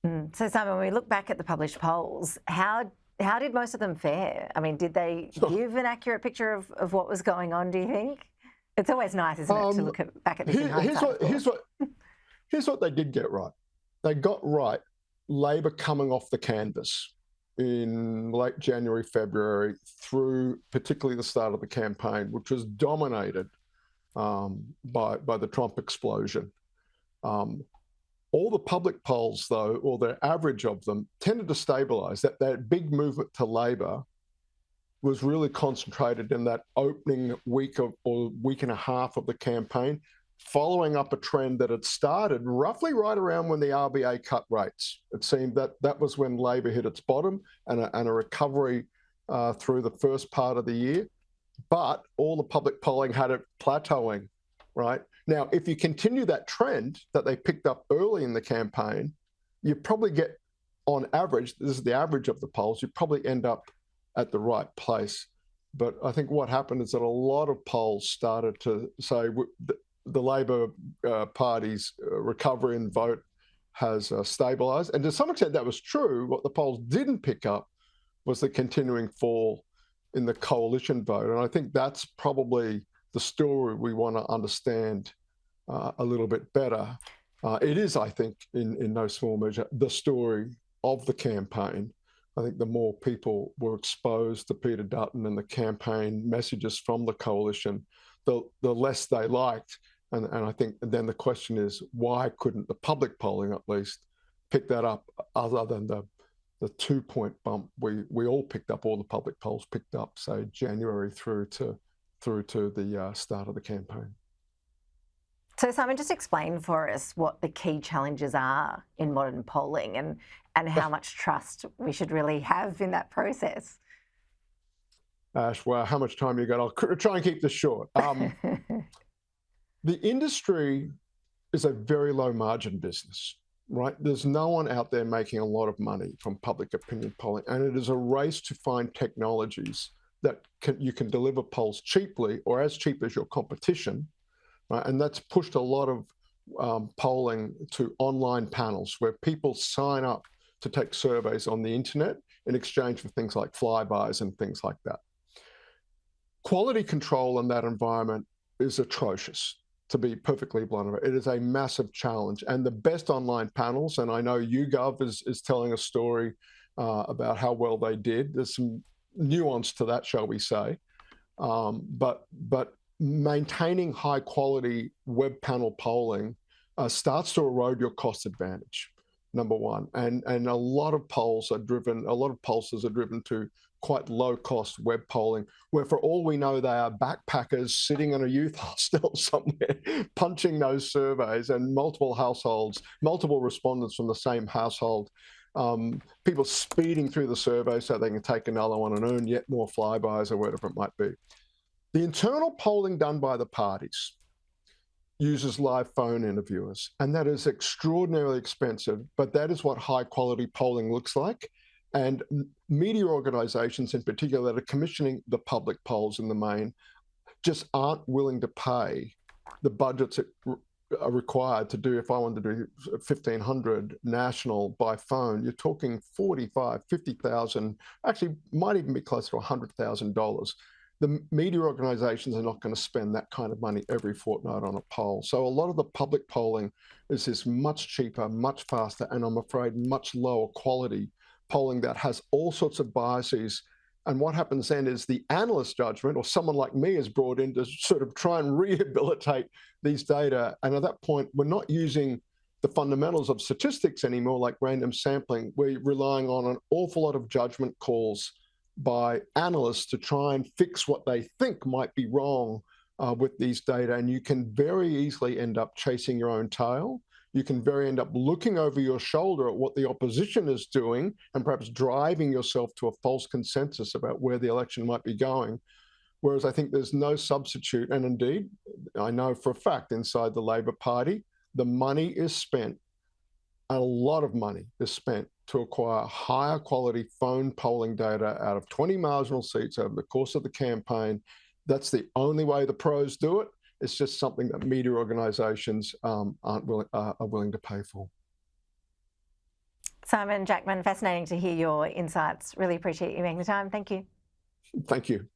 So, Simon, when we look back at the published polls, how did most of them fare? I mean, did they give an accurate picture of what was going on, do you think? It's always nice, isn't it, to look back at this in hindsight? Here's what they did get right. They got right Labor coming off the canvas in late January, February, through particularly the start of the campaign, which was dominated by the Trump explosion. All the public polls, though, or the average of them, tended to stabilise. That big movement to Labor was really concentrated in that opening week or week and a half of the campaign, following up a trend that had started roughly right around when the RBA cut rates. It seemed that was when Labor hit its bottom and a recovery through the first part of the year. But all the public polling had it plateauing, right? Now, if you continue that trend that they picked up early in the campaign, you probably get, on average, this is the average of the polls, you probably end up at the right place. But I think what happened is that a lot of polls started to say the Labor Party's recovery in vote has stabilised. And to some extent that was true. What the polls didn't pick up was the continuing fall in the coalition vote. And I think that's probably the story we want to understand a little bit better. It is, I think, in no small measure, the story of the campaign. I think the more people were exposed to Peter Dutton and the campaign messages from the coalition, the less they liked. And I think then the question is, why couldn't the public polling at least pick that up, other than the 2-point bump we all picked up, all the public polls picked up, say, January through to the start of the campaign. So, Simon, just explain for us what the key challenges are in modern polling and how much trust we should really have in that process. Ash, wow, how much time you got? I'll try and keep this short. The industry is a very low margin business, right? There's no one out there making a lot of money from public opinion polling, and it is a race to find technologies that you can deliver polls cheaply or as cheap as your competition. And that's pushed a lot of polling to online panels where people sign up to take surveys on the internet in exchange for things like flybys and things like that. Quality control in that environment is atrocious, to be perfectly blunt. It is a massive challenge. And the best online panels, and I know YouGov is telling a story about how well they did. There's some nuance to that, shall we say. But maintaining high quality web panel polling starts to erode your cost advantage, number one. And a lot of pollsters are driven to quite low cost web polling, where for all we know, they are backpackers sitting in a youth hostel somewhere, punching those surveys, and multiple households, multiple respondents from the same household, people speeding through the survey so they can take another one and earn yet more flybys or whatever it might be. The internal polling done by the parties uses live phone interviewers, and that is extraordinarily expensive, but that is what high quality polling looks like. And media organizations in particular that are commissioning the public polls in the main just aren't willing to pay the budgets that are required to do. If I wanted to do 1,500 national by phone, you're talking 45, 50,000, actually might even be closer to $100,000. The media organizations are not going to spend that kind of money every fortnight on a poll. So a lot of the public polling is this much cheaper, much faster, and I'm afraid much lower quality polling that has all sorts of biases. And what happens then is the analyst judgment, or someone like me, is brought in to sort of try and rehabilitate these data. And at that point, we're not using the fundamentals of statistics anymore, like random sampling. We're relying on an awful lot of judgment calls by analysts to try and fix what they think might be wrong with these data. And you can very easily end up chasing your own tail. You can end up looking over your shoulder at what the opposition is doing and perhaps driving yourself to a false consensus about where the election might be going. Whereas I think there's no substitute. And indeed, I know for a fact inside the Labor Party, the money is spent, a lot of money is spent to acquire higher quality phone polling data out of 20 marginal seats over the course of the campaign. That's the only way the pros do it. It's just something that media organizations are willing to pay for. Simon Jackman, fascinating to hear your insights. Really appreciate you making the time. Thank you. Thank you.